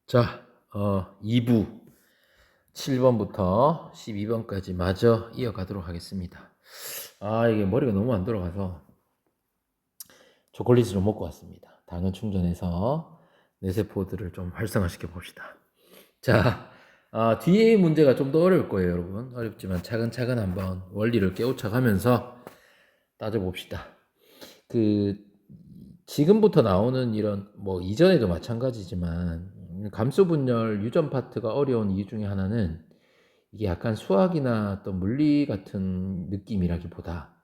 자, 2부 7번부터 12번까지 마저 이어가도록 하겠습니다. 이게 머리가 너무 안 돌아가서 초콜릿을 좀 먹고 왔습니다. 당을 충전해서 뇌세포들을 좀 활성화시켜 봅시다. 자, 뒤에 문제가 좀 더 어려울 거예요, 여러분. 어렵지만 차근차근 한번 원리를 깨우쳐가면서 따져봅시다. 지금부터 나오는 이런 뭐 이전에도 마찬가지지만 감수 분열 유전 파트가 어려운 이유 중에 하나는 이게 약간 수학이나 또 물리 같은 느낌이라기보다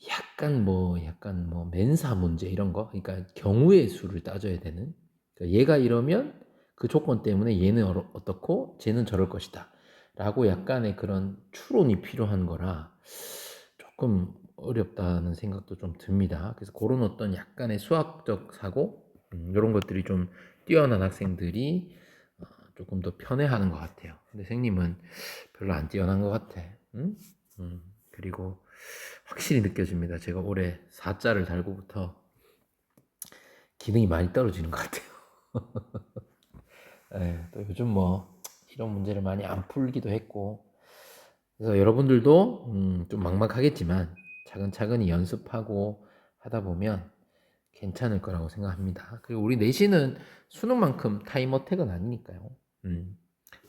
약간 뭐 맨사 문제 이런 거, 그러니까 경우의 수를 따져야 되는, 그러니까 얘가 이러면 그 조건 때문에 얘는 어떻고 쟤는 저럴 것이다 라고 약간의 그런 추론이 필요한 거라 조금 어렵다는 생각도 좀 듭니다. 그래서 그런 어떤 약간의 수학적 사고, 이런 것들이 좀 뛰어난 학생들이 조금 더 편해하는 것 같아요. 근데 선생님은 별로 안 뛰어난 것 같아. 응? 그리고 확실히 느껴집니다. 제가 올해 4자를 달고부터 기능이 많이 떨어지는 것 같아요. 또 요즘 뭐 이런 문제를 많이 안 풀기도 했고, 그래서 여러분들도 좀 막막하겠지만 차근차근히 연습하고 하다 보면 괜찮을 거라고 생각합니다. 그리고 우리 내신은 수능만큼 타임어택은 아니니까요.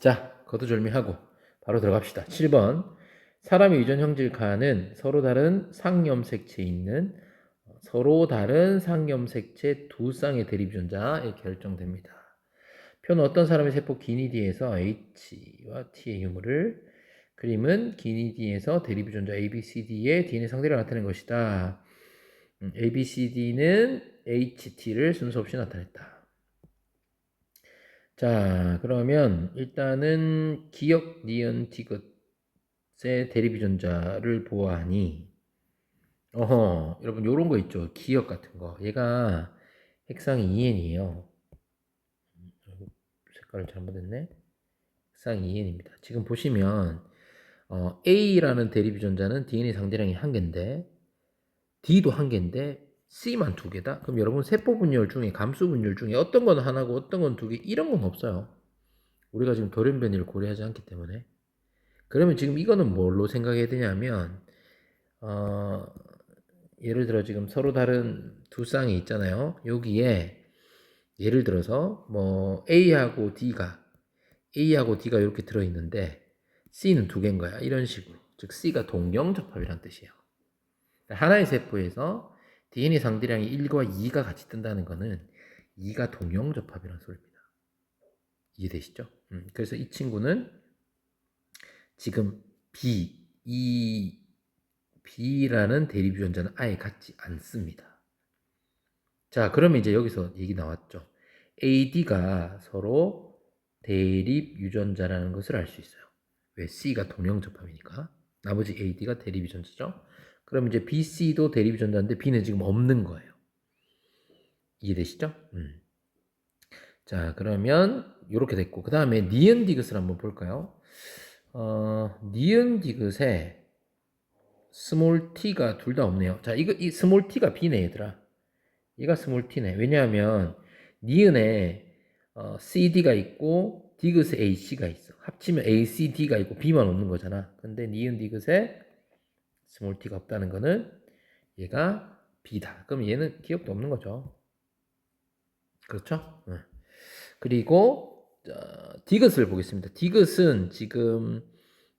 자, 거두절미하고 바로 들어갑시다. 7번. 사람의 유전 형질카는 서로 다른 상염색체 있는 두 쌍의 대립유전자에 결정됩니다. 표는 어떤 사람의 세포 기니디에서 H와 T의 유무를, 그림은 기니디에서 대립유전자 ABCD의 DNA 상대를 나타낸 것이다. ABCD는 HT를 순서 없이 나타냈다. 자, 그러면 일단은 기역 니은 디귿의 대립유전자를 보아하니, 여러분 요런 거 있죠. 기역 같은 거. 얘가 핵상이 2N이에요. 색깔을 잘못했네. 핵상이 2N입니다. 지금 보시면 A라는 대립유전자는 DNA 상대량이 1개인데 D도 1개인데 C만 2개다? 그럼 여러분 세포 분열 중에 감수 분열 중에 어떤 건 하나고 어떤 건 2개 이런 건 없어요. 우리가 지금 돌연변이를 고려하지 않기 때문에. 그러면 지금 이거는 뭘로 생각해야 되냐면 어, 예를 들어 지금 서로 다른 두 쌍이 있잖아요. 여기에 예를 들어서 뭐 A하고 D가 이렇게 들어있는데 C는 2개인 거야. 이런 식으로. 즉 C가 동경접합이란 뜻이에요. 하나의 세포에서 DNA 상대량이 1과 2가 같이 뜬다는 거는 2가 동경접합이라는 소리입니다. 이해되시죠? 그래서 이 친구는 지금 B라는 대립유전자는 아예 같지 않습니다. 자, 그러면 이제 여기서 얘기 나왔죠. AD가 서로 대립유전자라는 것을 알 수 있어요. 왜? C가 동형접합이니까. 나머지 AD가 대립유전자죠. 그럼 이제 BC도 대립유전자인데 B는 지금 없는 거예요. 이해되시죠? 자, 그러면 이렇게 됐고, 그 다음에 니은 디귿을 한번 볼까요? 니은 디귿에 스몰 t가 둘 다 없네요. 자, 이 스몰 t가 B네, 얘들아. 얘가 스몰 t네. 왜냐하면 니은에 CD가 있고 디귿에 AC가 있어. 합치면 ACD가 있고 B만 없는 거잖아. 근데 니은 디귿에 스몰 t가 없다는 거는 얘가 B다. 그럼 얘는 기억도 없는 거죠. 그렇죠? 그리고 디귿을 보겠습니다. 디귿은 지금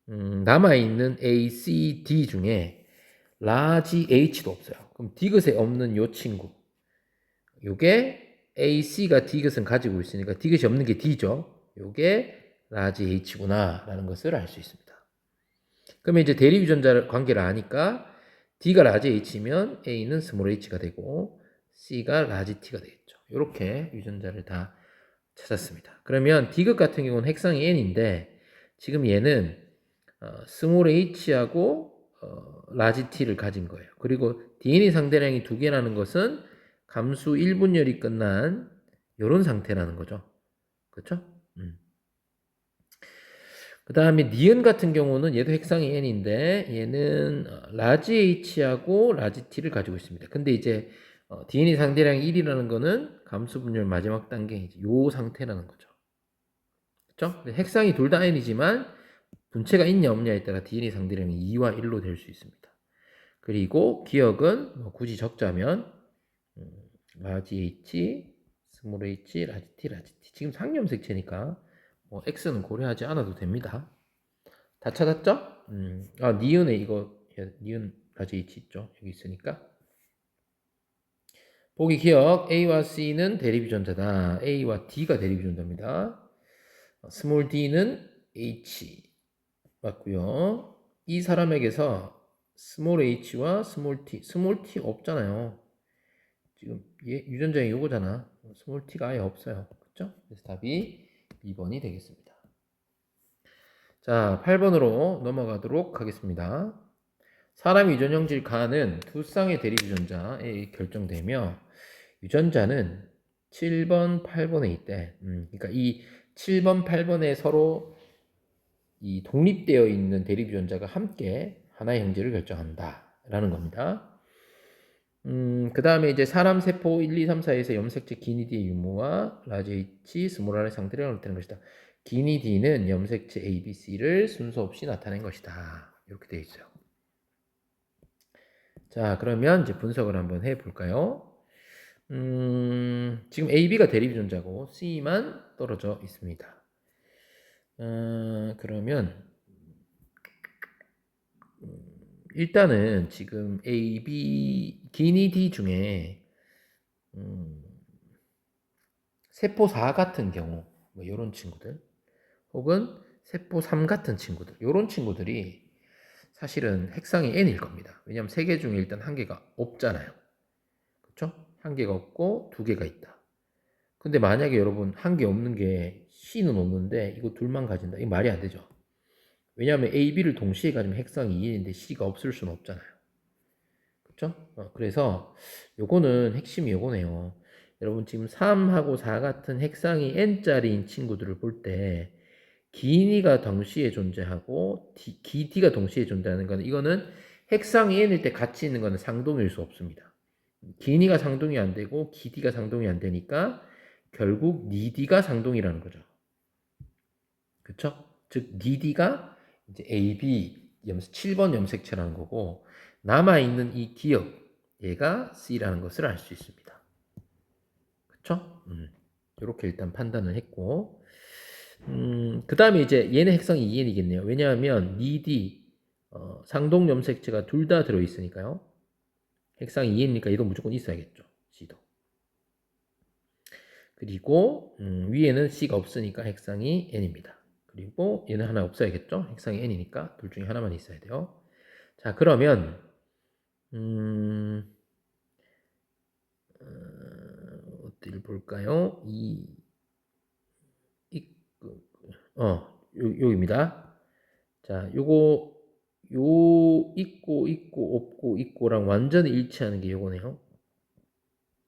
남아있는 A, C, D 중에 라지 H도 없어요. 그럼 디귿에 없는 요 친구, 요게 A, C가 디귿은 가지고 있으니까 디귿이 없는 게 D죠. 요게 라지 H구나 라는 것을 알 수 있습니다. 그러면 이제 대립유전자 관계를 아니까 D가 라지 H면 A는 스몰 h가 되고 C가 라지 T가 되겠죠. 이렇게 유전자를 다 찾았습니다. 그러면 디귿 같은 경우는 핵상이 N인데 지금 얘는 스몰 h하고 라지 t를 가진 거예요. 그리고 DNA 상대량이 2개라는 것은 감수 1분열이 끝난 이런 상태라는 거죠. 그렇죠? 그 다음에 니은 같은 경우는 얘도 핵상이 n인데 얘는 라지 h하고 라지 t를 가지고 있습니다. 근데 이제 DNA 상대량이 1이라는 거는 감수 분열 마지막 단계 요 상태라는 거죠. 그쵸? 핵상이 둘 다 n이지만 분체가 있냐 없냐에 따라 DNA 상대량이 2와 1로 될 수 있습니다. 그리고 기억은 뭐 굳이 적자면 라지 H, 스몰 h, 라지 T, 라지 T. 지금 상염색체니까 뭐 X는 고려하지 않아도 됩니다. 다 찾았죠? 니은에 이거 니은 라지 H 있죠? 여기 있으니까. 보기 기억 A와 C는 대립유전자다. A와 D가 대립유전자입니다. 스몰 d는 H 맞고요. 이 사람에게서 스몰 h와 스몰 t 없잖아요. 지금 얘 유전자의 요거잖아. 스몰 t가 아예 없어요. 그렇죠? 그래서 답이 2번이 되겠습니다. 자, 8번으로 넘어가도록 하겠습니다. 사람 유전 형질 가는 두 쌍의 대립 유전자에 결정되며 유전자는 7번, 8번에 있대. 그러니까 이 7번, 8번에 서로 이 독립되어 있는 대립 유전자가 함께 하나의 형질을 결정한다라는 겁니다. 그 다음에 이제 사람 세포 1, 2, 3, 4에서 염색체 기니디의 유무와 라지 H, 스몰 r의 상태를 나타낸 것이다. 기니디는 염색체 A, B, C를 순서 없이 나타낸 것이다. 이렇게 되어 있어요. 자, 그러면 이제 분석을 한번 해볼까요? 지금 A, B가 대립 유전자고 C만 떨어져 있습니다. 그러면 일단은 지금 A, B, 기니 D 중에 세포 4 같은 경우 뭐 이런 친구들 혹은 세포 3 같은 친구들 이런 친구들이 사실은 핵상이 N일 겁니다. 왜냐하면 3개 중에 일단 1개가 없잖아요. 그렇죠? 1개가 없고 2개가 있다. 근데 만약에 여러분 1개 없는 게 C는 없는데 이거 둘만 가진다. 이거 말이 안 되죠. 왜냐하면 A, B를 동시에 가지면 핵상이 2인데 C가 없을 수는 없잖아요. 그렇죠? 그래서 요거는 핵심이 요거네요. 여러분 지금 3하고 4 같은 핵상이 n자리인 친구들을 볼 때 기니가 동시에 존재하고 기D가 동시에 존재하는 거는 이거는 핵상이 n일 때 같이 있는 거는 상동일 수 없습니다. 기니가 상동이 안 되고 기D가 상동이 안 되니까 결국 니D가 상동이라는 거죠. 그쵸? 즉 니D가 이제 AB 7번 염색체라는 거고 남아있는 이 기억 얘가 C라는 것을 알 수 있습니다. 그쵸? 이렇게 일단 판단을 했고 그 다음에 이제 얘는 핵성이 2N이겠네요. 왜냐하면 니D 상동 염색체가 둘 다 들어있으니까요. 핵상이 2N이니까 얘도 무조건 있어야겠죠. C도. 그리고 위에는 C가 없으니까 핵상이 N입니다. 그리고 얘는 하나 없어야겠죠. 핵상이 N이니까 둘 중에 하나만 있어야 돼요. 자, 그러면 어디를 볼까요? 여기입니다. 자, 요거 있고 없고 있고랑 완전히 일치하는 게 요거네요.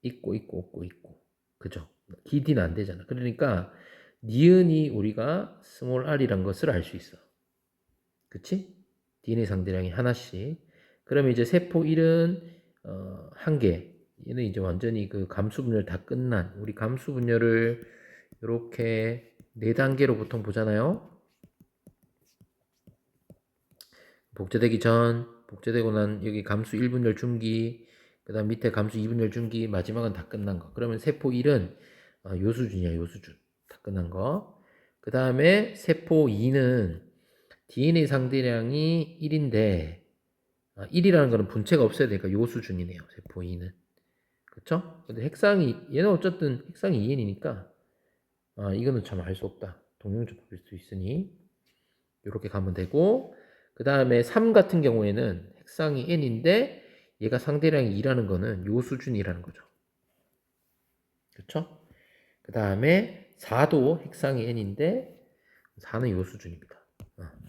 있고 없고 있고. 그죠? 기디는 안 되잖아. 그러니까 니은이 우리가 스몰 r이란 것을 알 수 있어. 그치? DNA 상대량이 하나씩. 그러면 이제 세포 1은 한 개. 얘는 이제 완전히 그 감수 분열 다 끝난 우리 감수 분열을 이렇게 4단계로 보통 보잖아요. 복제되기 전, 복제되고 난 여기 감수 1분열 중기, 그 다음 밑에 감수 2분열 중기, 마지막은 다 끝난 거. 그러면 세포 1은 요 수준이야, 요 수준. 다 끝난 거. 그 다음에 세포 2는 DNA 상대량이 1인데 1이라는 거는 분체가 없어야 되니까 요 수준이네요. 세포 2는. 그쵸? 근데 핵상이 얘는 어쨌든 핵상이 2n이니까 이거는 참 알 수 없다. 동용접합일 수 있으니 이렇게 가면 되고 그 다음에 3 같은 경우에는 핵상이 n인데 얘가 상대량이 2라는 거는 요 수준이라는 거죠. 그쵸? 그 다음에 4도 핵상이 n인데 4는 요 수준입니다.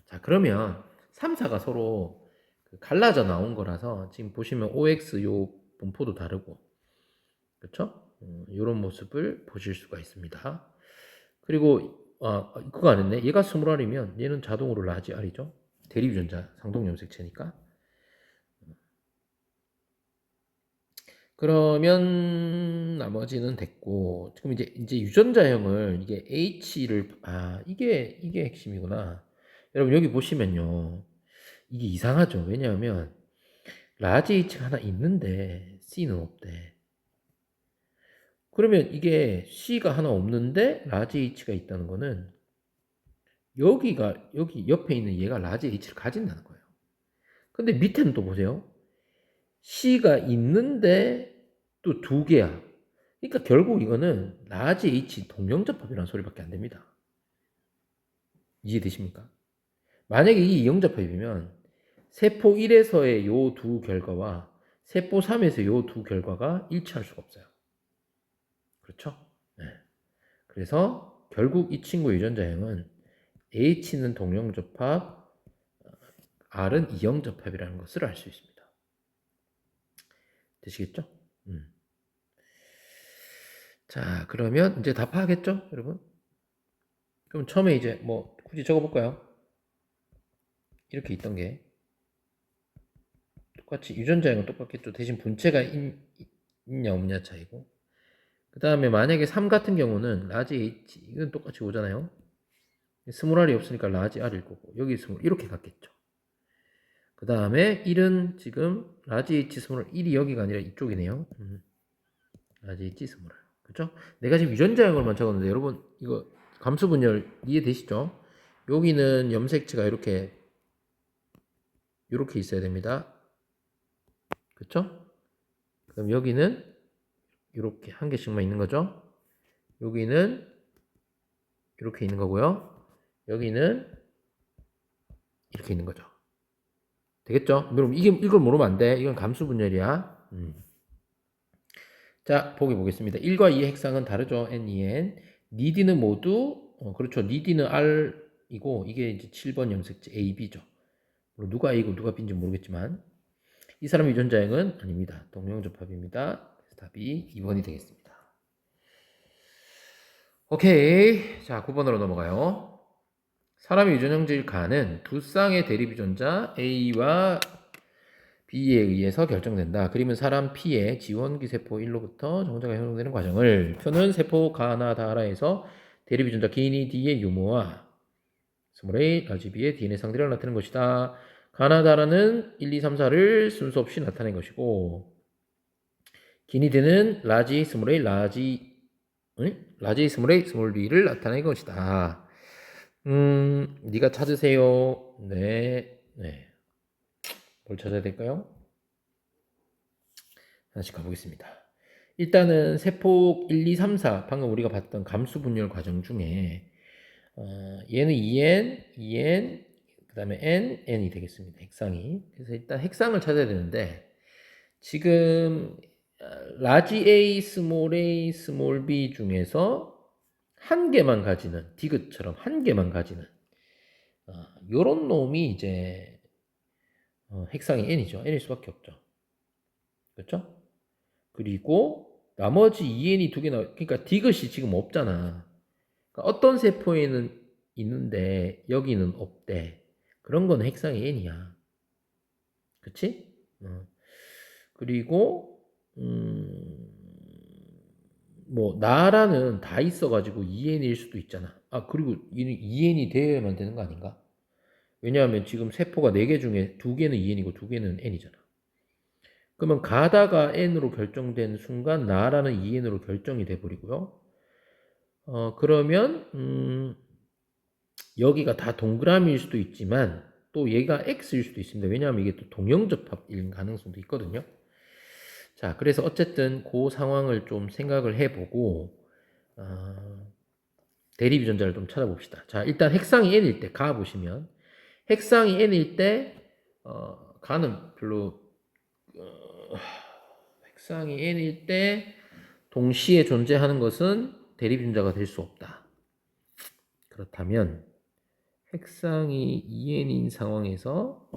자, 그러면 3, 4가 서로 갈라져 나온 거라서 지금 보시면 OX 요 분포도 다르고 그쵸? 이런 모습을 보실 수가 있습니다. 그리고 그거 안 했네. 얘가 스몰 r이면 얘는 자동으로 라지 r이죠. 대립유전자 상동 염색체니까. 그러면 나머지는 됐고, 지금 이제 유전자형을 이게 H를 이게 핵심이구나. 여러분 여기 보시면요, 이게 이상하죠. 왜냐하면 라지 H가 하나 있는데 C는 없대. 그러면 이게 C가 하나 없는데 라지 H가 있다는 거는 여기 옆에 있는 얘가 라지 H를 가진다는 거예요. 근데 밑에는 또 보세요. C가 있는데 또 두 개야. 그러니까 결국 이거는 라지 H 동영접합이라는 소리밖에 안 됩니다. 이해되십니까? 만약에 이 이영접합이면 세포 1에서의 요 두 결과와 세포 3에서 요 두 결과가 일치할 수가 없어요. 그렇죠? 네. 그래서 결국 이 친구 유전자형은 H는 동영접합, R은 이영접합이라는 것을 알 수 있습니다. 되시겠죠? 자, 그러면 이제 다 파악했죠, 여러분? 그럼 처음에 이제 뭐 굳이 적어볼까요? 이렇게 있던 게 똑같이 유전자형은 똑같겠죠. 대신 분체가 있냐 없냐 차이고. 그 다음에 만약에 3 같은 경우는 라지 H 이건 똑같이 오잖아요. 스몰 R이 없으니까 라지 R일 거고 여기 스몰 이렇게 갔겠죠. 그 다음에 1은 지금 라지 H 스몰 1이 여기가 아니라 이쪽이네요. 라지 H 스몰 R. 그렇죠? 내가 지금 유전자형을만 적었는데 여러분 이거 감수 분열 이해되시죠? 여기는 염색체가 이렇게 있어야 됩니다. 그렇죠? 그럼 여기는 이렇게 한 개씩만 있는 거죠. 여기는 이렇게 있는 거고요. 여기는 이렇게 있는 거죠. 되겠죠? 여러분 이걸 모르면 안 돼. 이건 감수 분열이야. 자, 보겠습니다. 1과 2의 핵상은 다르죠. N, E, N. 니디는 모두 그렇죠. 니디는 R이고 이게 이제 7번 염색체 A, B죠. 누가 A고 누가 B인지 모르겠지만 이 사람 유전자형은 아닙니다. 동영접합입니다. 그래서 답이 2번이 되겠습니다. 오케이. 자, 9번으로 넘어가요. 사람의 유전형질 가는 두 쌍의 대립 유전자 A와 B에 의해서 결정된다. 그림은 사람 P의 지원기 세포 1로부터 정자가 형성되는 과정을, 표는 세포 가나다라에서 대립 유전자 기니 D의 유무와 스몰 a 라지 B의 DNA 상대를 나타내는 것이다. 가나다라는 1, 2, 3, 4를 순서 없이 나타낸 것이고, 기니 D는 라지 스몰 a 라지 스몰 a 스몰 b를 나타낸 것이다. 네가 찾으세요. 네. 뭘 찾아야 될까요? 하나씩 가보겠습니다. 일단은 세포 1, 2, 3, 4 방금 우리가 봤던 감수 분열 과정 중에 얘는 2n, 2n, 그 다음에 n, n이 되겠습니다. 핵상이. 그래서 일단 핵상을 찾아야 되는데 지금 라지 A, 스몰 b 중에서 한 개만 가지는 디귿처럼 한 개만 가지는 요런 놈이 이제 핵상이 n이죠. n일 수밖에 없죠. 그렇죠? 그리고 나머지 EN이 두 개 그러니까 디귿이 지금 없잖아. 그러니까 어떤 세포에는 있는데 여기는 없대. 그런 건 핵상이 N이야. 그치? 그리고 뭐 나라는 다 있어가지고 EN일 수도 있잖아. 그리고 EN이 되어야만 되는 거 아닌가? 왜냐하면 지금 세포가 4개 중에 2개는 EN이고 2개는 N이잖아. 그러면 가다가 N으로 결정된 순간 나라는 EN으로 결정이 돼버리고요. 그러면 여기가 다 동그라미일 수도 있지만 또 얘가 X일 수도 있습니다. 왜냐하면 이게 또 동영접합일 가능성도 있거든요. 자, 그래서 어쨌든 그 상황을 좀 생각을 해보고 대립 유전자를 좀 찾아봅시다. 자, 일단 핵상이 N일 때 가 보시면 핵상이 N일 때 가는 별로 핵상이 N일 때 동시에 존재하는 것은 대립 유전자가 될 수 없다. 그렇다면 핵상이 2n인 상황에서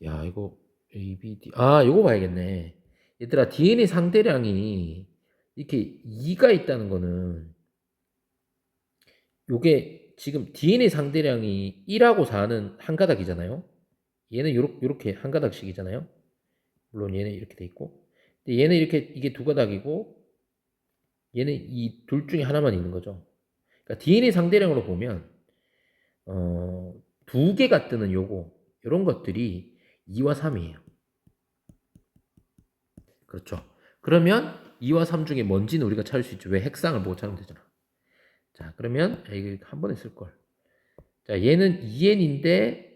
야 이거 A, B, D 요거 봐야겠네. 얘들아 DNA 상대량이 이렇게 2가 있다는 거는 요게 지금 DNA 상대량이 1하고 4는 한 가닥이잖아요. 얘는 요렇게 한 가닥씩이잖아요. 물론 얘는 이렇게 돼 있고. 근데 얘는 이렇게 이게 두 가닥이고 얘는 이 둘 중에 하나만 있는 거죠. 그러니까 DNA 상대량으로 보면 두 개가 뜨는 요거 이런 것들이 2와 3이에요. 그렇죠. 그러면 2와 3 중에 뭔지는 우리가 찾을 수 있죠. 왜 핵상을 보고 찾으면 되잖아. 자, 그러면 이거 한 번에 쓸 걸. 자, 얘는 2n인데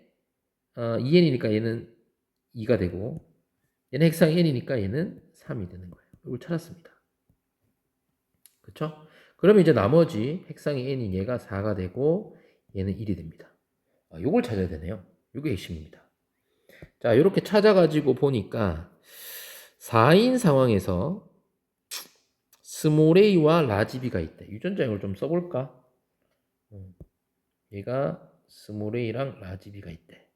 2n이니까 얘는 2가 되고 얘는 핵상 n이니까 얘는 3이 되는 거예요. 이걸 찾았습니다. 그렇죠? 그러면 이제 나머지 핵상이 n인 얘가 4가 되고 얘는 1이 됩니다. 요걸 찾아야 되네요. 이게 핵심입니다. 자, 이렇게 찾아가지고 보니까 4인 상황에서 스몰 a와 라지 b가 있다. 유전자형을 좀 써볼까? 얘가 스몰 a랑 라지 b가 있대.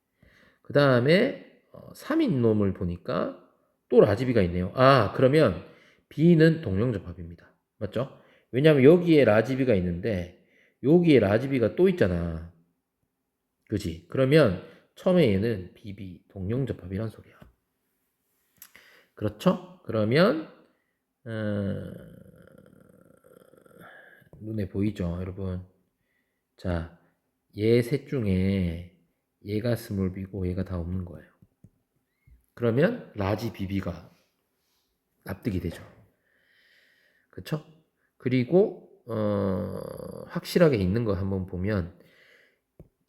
그 다음에 3인 놈을 보니까 또 라지 b가 있네요. 그러면 b는 동령접합입니다. 맞죠? 왜냐하면 여기에 라지 b가 있는데 여기에 라지 b가 또 있잖아. 그지? 그러면 처음에 얘는 BB 동령접합이란 소리야. 그렇죠? 그러면 눈에 보이죠, 여러분? 자, 얘 셋 중에 얘가 스몰 b고 얘가 다 없는 거예요. 그러면 라지 BB가 납득이 되죠. 그렇죠? 그리고 확실하게 있는 거 한번 보면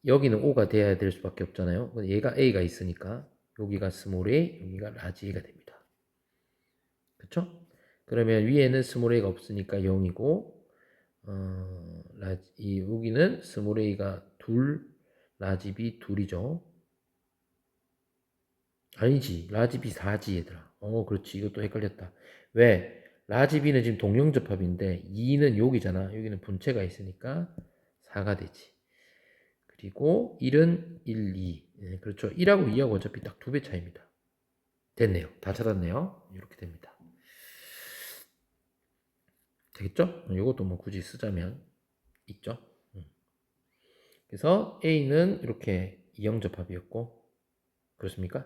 여기는 O가 돼야 될 수밖에 없잖아요. 얘가 A가 있으니까 여기가 스몰 a, 여기가 라지 A가 됩니다. 그쵸? 그러면 위에는 스몰 a가 없으니까 0이고 여기는 스몰 a가 둘, 라지 b 둘이죠. 아니지, 라지 b 4지 얘들아. 그렇지, 이것도 헷갈렸다. 왜? 라지 b는 지금 동령접합인데 2는 여기잖아. 여기는 분체가 있으니까 4가 되지. 그리고 1은 1, 2. 네, 그렇죠. 1하고 2하고 어차피 딱 2배 차이입니다. 됐네요. 다 찾았네요. 이렇게 됩니다. 되겠죠? 이것도 뭐 굳이 쓰자면 있죠. 그래서 A는 이렇게 이형접합이었고 그렇습니까?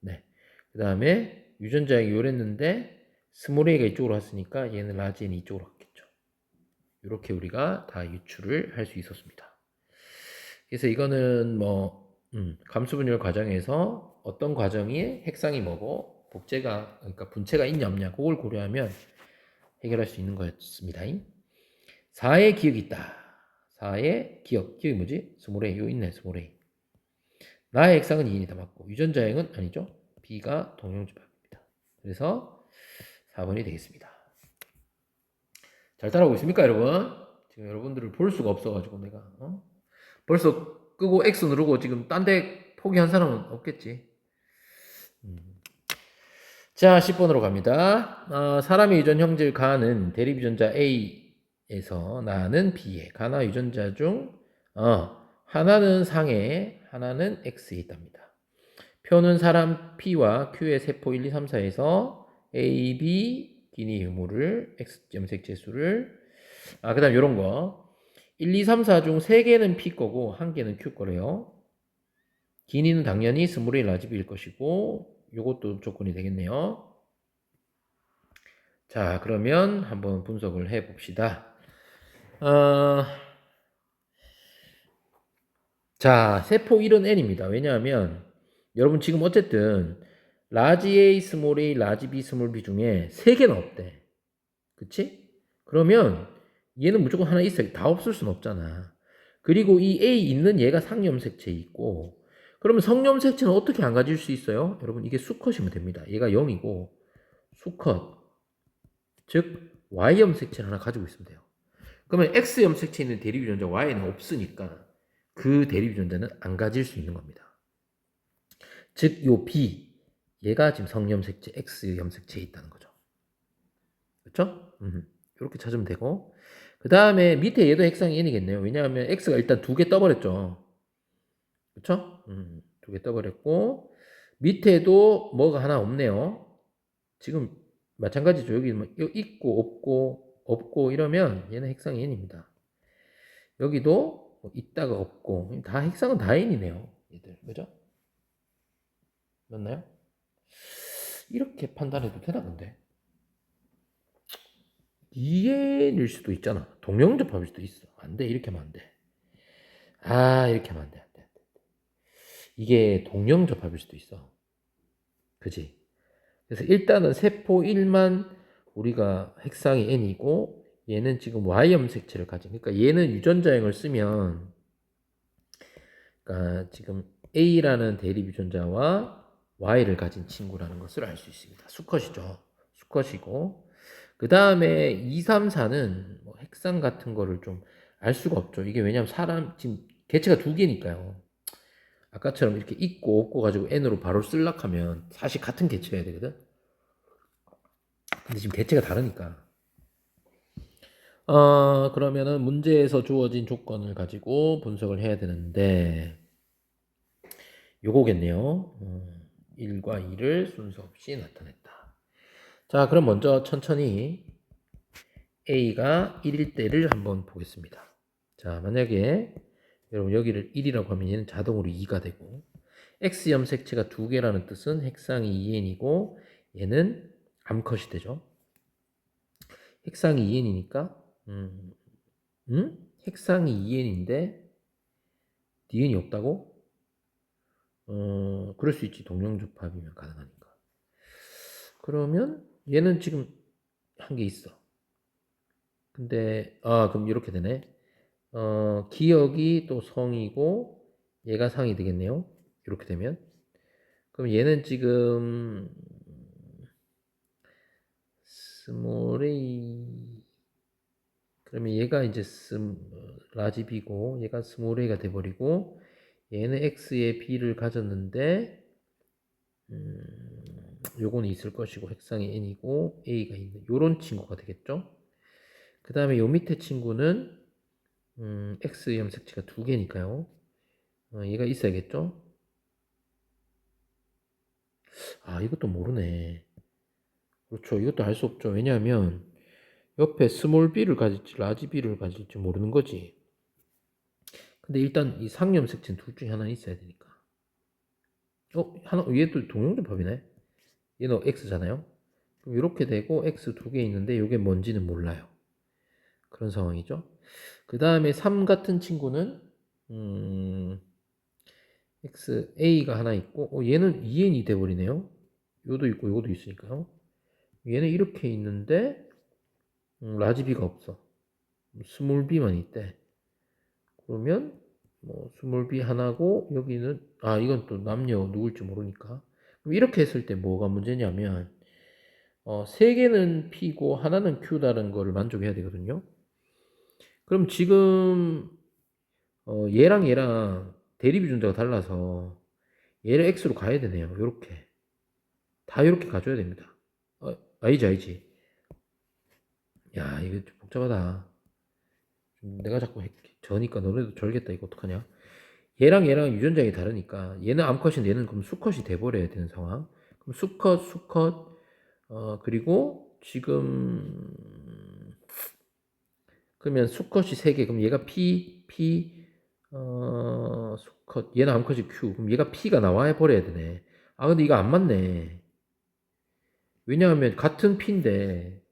네. 그 다음에 유전자액이 요랬는데 스몰 a가 이쪽으로 왔으니까 얘는 라지 n이 이쪽으로 갔겠죠. 이렇게 우리가 다 유출을 할 수 있었습니다. 그래서 이거는 뭐 감수분열 과정에서 어떤 과정이 핵상이 뭐고 복제가 그러니까 분체가 있냐 없냐 그걸 고려하면 해결할 수 있는 거였습니다. 4의 기억이 있다. 4의 기억이 뭐지? 스몰 a, 요 있네, 스몰 a. 나의 액상은 2인이다 맞고 유전자행은 아니죠. B가 동형집합입니다. 그래서 4번이 되겠습니다. 잘 따라오고 있습니까 여러분? 지금 여러분들을 볼 수가 없어가지고 내가 벌써 끄고 X 누르고 지금 딴 데 포기한 사람은 없겠지. 자 10번으로 갑니다. 사람의 유전 형질 가는 대립 유전자 A에서 나는 B에 가나 유전자 중 하나는 상에 하나는 X에 있답니다. 표는 사람 P와 Q의 세포 1, 2, 3, 4에서 A, B 기니 유무를 X 염색체수를 그 다음 요런 거 1, 2, 3, 4 중 3개는 P 거고 1개는 Q 거래요. 기니는 당연히 스몰 a 라지 B일 것이고 요것도 조건이 되겠네요. 자 그러면 한번 분석을 해 봅시다. 자 세포 1은 N입니다. 왜냐하면 여러분 지금 어쨌든 라지 A, 스몰 a, 라지 B, 스몰 b 중에 3개는 없대. 그치? 그러면 얘는 무조건 하나 있어요. 다 없을 순 없잖아. 그리고 이 A 있는 얘가 상염색체 있고 그러면 성염색체는 어떻게 안 가질 수 있어요? 여러분 이게 수컷이면 됩니다. 얘가 0이고 수컷 즉 Y염색체를 하나 가지고 있으면 돼요. 그러면 X염색체 있는 대립유전자 Y는 없으니까 그 대립유전자는 안 가질 수 있는 겁니다. 즉 요 B 얘가 지금 성염색체 X염색체에 있다는 거죠. 그렇죠? 이렇게 찾으면 되고 그 다음에 밑에 얘도 핵상이 n이겠네요. 왜냐하면 x가 일단 2개 떠버렸죠. 그렇죠? 2개 떠버렸고 밑에도 뭐가 하나 없네요. 지금 마찬가지죠. 여기 뭐 있고 없고 이러면 얘는 핵상이 n입니다. 여기도 뭐 있다가 없고 다 핵상은 다 n이네요. 얘들 그죠? 맞나요? 이렇게 판단해도 되나 본데. 2n일 수도 있잖아. 동영접합일 수도 있어. 안 돼. 이렇게 하면 안 돼. 이렇게 하면 안 돼. 안 돼. 이게 동영접합일 수도 있어. 그지? 그래서 일단은 세포 1만 우리가 핵상이 n이고 얘는 지금 Y염 색체를 가진, 그러니까 얘는 유전자형을 쓰면, 그러니까 지금 A라는 대립 유전자와 Y를 가진 친구라는 것을 알 수 있습니다. 수컷이죠. 수컷이고, 그 다음에 2, 3, 4는 뭐 핵상 같은 거를 좀 알 수가 없죠. 이게 왜냐면 사람, 지금 개체가 두 개니까요. 아까처럼 이렇게 있고 없고 가지고 n으로 바로 쓸락하면 사실 같은 개체여야 되거든. 근데 지금 개체가 다르니까. 그러면은 문제에서 주어진 조건을 가지고 분석을 해야 되는데, 요거겠네요. 1과 2를 순서 없이 나타냈다. 자, 그럼 먼저 천천히 A가 1일 때를 한번 보겠습니다. 자, 만약에 여러분 여기를 1이라고 하면 얘는 자동으로 2가 되고, X염 색체가 두 개라는 뜻은 핵상이 2n이고 얘는 암컷이 되죠. 핵상이 2n이니까 핵상이 2n인데 DN이 없다고? 그럴 수 있지. 동영접합이면 가능하니까. 그러면 얘는 지금 한 개 있어. 근데 그럼 이렇게 되네. 기억이 또 성이고 얘가 상이 되겠네요. 이렇게 되면. 그럼 얘는 지금 스몰 a, 그러면 얘가 이제 라지 b고 얘가 스몰 a가 돼버리고 얘는 x에 b를 가졌는데 요거는 있을 것이고 핵상이 n이고 a가 있는 요런 친구가 되겠죠. 그 다음에 요 밑에 친구는 x염 색체가 두 개니까요. 얘가 있어야겠죠. 이것도 모르네. 그렇죠. 이것도 알 수 없죠. 왜냐하면 옆에 스몰 b를 가질지 라지 b를 가질지 모르는 거지. 근데 일단 이 상염 색체는 둘 중에 하나 있어야 되니까. 얘도 동영접합이네. 얘는 x잖아요. 그럼 이렇게 되고 x 두 개 있는데 이게 뭔지는 몰라요. 그런 상황이죠. 그 다음에 3 같은 친구는 x a가 하나 있고 얘는 2n이 돼버리네요. 요도 있고 요도 있으니까요. 얘는 이렇게 있는데 라지 b가 없어. 스몰 b만 있대. 그러면 뭐 스몰 b 하나고 여기는 이건 또 남녀 누굴지 모르니까. 그럼 이렇게 했을 때 뭐가 문제냐면 세 개는 p고 하나는 q다는 거를 만족해야 되거든요. 그럼 지금 얘랑 얘랑 대립 유전자가 달라서 얘를 x로 가야 되네요. 이렇게 다 이렇게 가줘야 됩니다. 알지. 야, 이거 좀 복잡하다. 내가 자꾸 저니까 너네도 절겠다. 이거 어떡하냐. 얘랑 유전자가 다르니까 얘는 암컷인데 얘는 그럼 수컷이 돼버려야 되는 상황. 그럼 수컷 그리고 지금 그러면 수컷이 3개, 그럼 얘가 수컷, 얘는 암컷이 Q, 그럼 얘가 P가 나와야 버려야 되네. 근데 이거 안 맞네. 왜냐하면 같은 P인데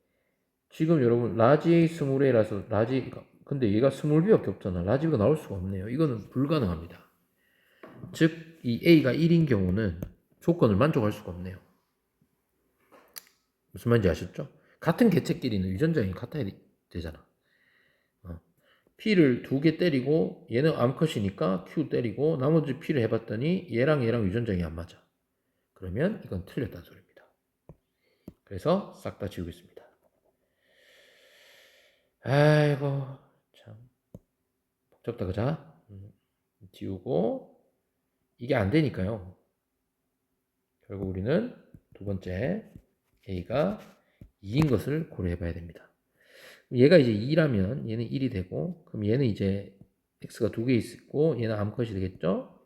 지금 여러분 라지 A 스몰 A라서 근데 얘가 스몰 B밖에 없잖아. 라지 B가 나올 수가 없네요. 이거는 불가능합니다. 즉 이 A가 1인 경우는 조건을 만족할 수가 없네요. 무슨 말인지 아셨죠? 같은 개체끼리는 유전자형이 같아야 되잖아. P를 두 개 때리고 얘는 암컷이니까 Q 때리고 나머지 P를 해봤더니 얘랑 유전자형이 안 맞아. 그러면 이건 틀렸다는 소리입니다. 그래서 싹 다 지우겠습니다. 아이고 참 복잡다 그자. 지우고 이게 안 되니까요. 결국 우리는 두 번째 A가 2인 것을 고려해 봐야 됩니다. 얘가 이제 2라면 얘는 1이 되고 그럼 얘는 이제 X가 두 개 있고 얘는 암컷이 되겠죠?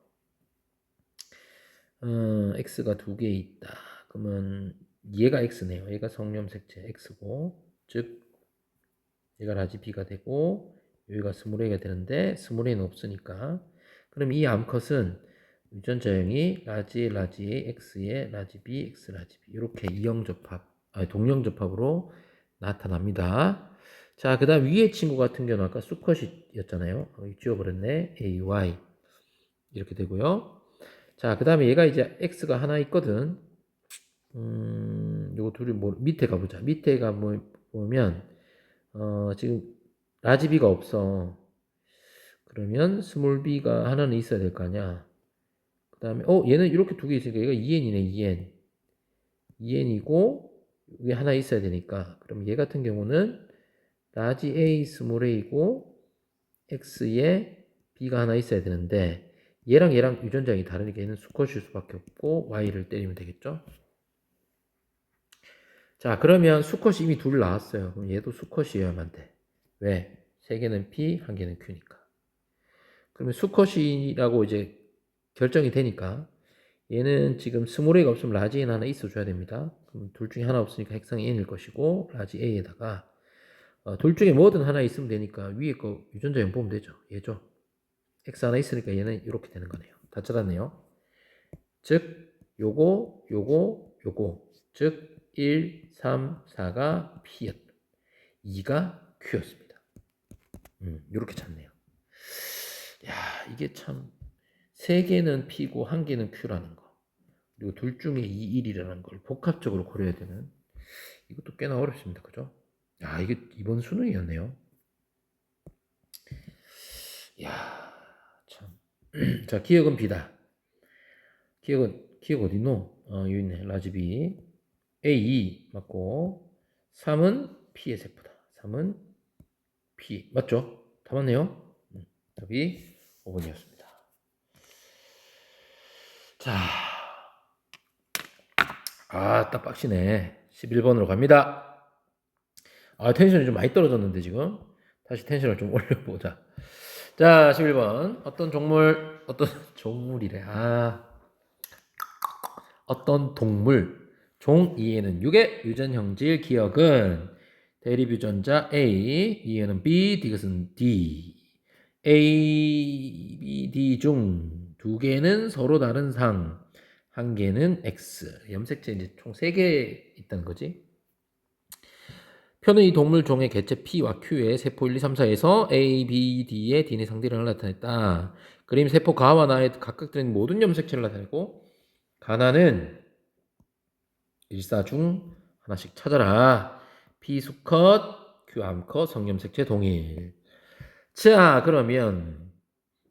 X가 두 개 있다. 그러면 얘가 X네요. 얘가 성염 색체 X고 즉 얘가 라지 B가 되고 여기가 스몰 A가 되는데 스몰 A는 없으니까 그럼 이 암컷은 유전자형이 라지 A, X에 라지 B, X 라지 B 이렇게 동형 접합으로 나타납니다. 자, 그 다음 위에 친구 같은 경우는 아까 수컷이었잖아요. 지워버렸네. A, Y 이렇게 되고요. 자, 그 다음에 얘가 이제 X가 하나 있거든. 요거 둘이 밑에 가보자. 밑에 보면 지금 라지 B가 없어. 그러면 스몰 b가 하나는 있어야 될 거 아니야. 그 다음에 얘는 이렇게 두 개 있으니까 얘가 2n이네. 2n 2n이고 여기 하나 있어야 되니까 그럼 얘 같은 경우는 라지 A 스몰 a고 x에 b가 하나 있어야 되는데 얘랑 유전자형이 다르니까 얘는 수컷일 수밖에 없고 y를 때리면 되겠죠. 자, 그러면 수컷이 이미 둘 나왔어요. 그럼 얘도 수컷이어야만 돼. 왜? 세 개는 p, 한 개는 q니까. 그러면 수컷이라고 이제 결정이 되니까 얘는 지금 스몰 a가 없으면 라지 n 하나 있어줘야 됩니다. 그럼 둘 중에 하나 없으니까 핵상이 n일 것이고 라지 a에다가 둘 중에 뭐든 하나 있으면 되니까 위에 거 유전자형 보면 되죠. 얘죠. x 하나 있으니까 얘는 이렇게 되는 거네요. 다 찾았네요. 즉 요거 즉 1, 3, 4가 p였고 2가 q였습니다. 이렇게 찾네요. 야, 이게 참 세 개는 p고 한 개는 q라는 거. 그리고 둘 중에 2, 1이라는 걸 복합적으로 고려해야 되는 이것도 꽤나 어렵습니다. 그죠? 야, 이게 이번 수능이었네요. 야, 참. 자, 기억은 B다. 기억 어디노? 여기 있네. 라지 B. A2 맞고 3은 P의 세포다. 3은 P. 맞죠? 다 맞네요. 답이 5번이었습니다. 자, 딱 빡시네. 11번으로 갑니다. 텐션이 좀 많이 떨어졌는데 지금 다시 텐션을 좀 올려보자. 자, 11번 어떤 종물이래. 어떤 동물 종 2에는 6의 유전형질 기억은 대립 유전자 A, E에는 B, D것은 D. A, B, D 중 두 개는 서로 다른 상, 한 개는 X. 염색체 이제 총 3개 있다는 거지. 표는 이 동물 종의 개체 P와 Q의 세포 1, 2, 3, 4에서 A, B, D의 DNA 상대량을 나타냈다. 그림 세포 가와 나에 각각 들어있는 모든 염색체를 나타내고 가나는 일사 중 하나씩 찾아라. P 수컷, Q 암컷, 성염색체 동일. 자, 그러면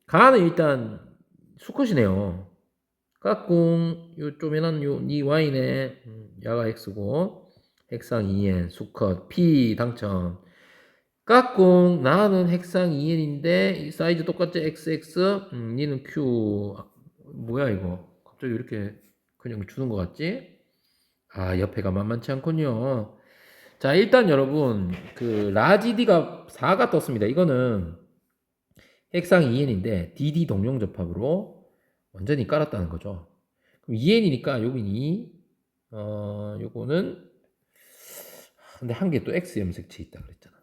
가는 일단 수컷이네요. 까꿍 요 쪼매난 이 Y네. 야가 X고 핵상 2N 수컷 P 당첨. 까꿍 나는 핵상 2N인데 사이즈 똑같지 XX 니는 Q 뭐야 이거 갑자기 이렇게 그냥 주는 것 같지? 옆에가 만만치 않군요. 자, 일단 여러분 그 라지 D가 4가 떴습니다. 이거는 핵상 2N인데 DD 동용 접합으로 완전히 깔았다는 거죠. 그럼 2N이니까 여긴 2, 요거는 근데 한 개 또 X 염색체 있다 그랬잖아.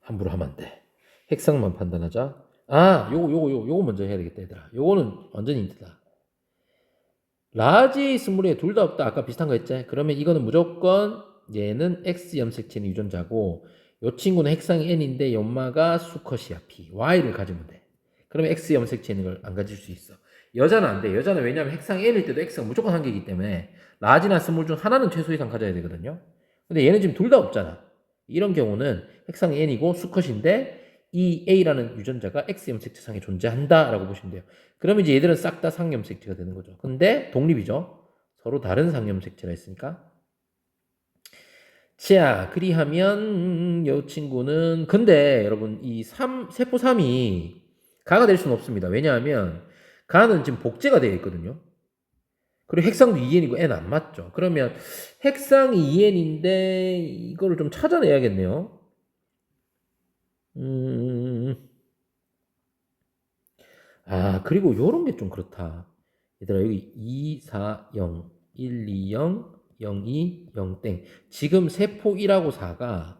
함부로 하면 안 돼. 핵상만 판단하자. 요거 먼저 해야 되겠다, 얘들아. 요거는 완전히 힌트다. 라지 스몰에 둘 다 없다. 아까 비슷한 거 했지? 그러면 이거는 무조건 얘는 X 염색체는 유전자고 요 친구는 핵상이 N인데 연마가 수컷이야, P. Y를 가지면 돼. 그러면 X 염색체는 걸 안 가질 수 있어. 여자는 안 돼. 여자는 왜냐면 핵상이 N일 때도 X가 무조건 한 개이기 때문에 라지나 스몰 중 하나는 최소 이상 가져야 되거든요. 근데 얘는 지금 둘 다 없잖아. 이런 경우는 핵상이 N이고 수컷인데 이 A라는 유전자가 X 염색체상에 존재한다라고 보시면 돼요. 그러면 이제 얘들은 싹 다 상염색체가 되는 거죠. 근데 독립이죠. 서로 다른 상염색체가 있으니까. 자, 그리하면 이 친구는 근데 여러분 이 세포 3이 가가 될 수는 없습니다. 왜냐하면 가는 지금 복제가 되어 있거든요. 그리고 핵상도 2n이고 n 안 맞죠. 그러면 핵상이 2n인데 이거를 좀 찾아내야겠네요. 그리고 요런 게 좀 그렇다. 얘들아, 여기 2, 4, 0, 1, 2, 0, 0, 2, 0, 땡. 지금 세포 1하고 4가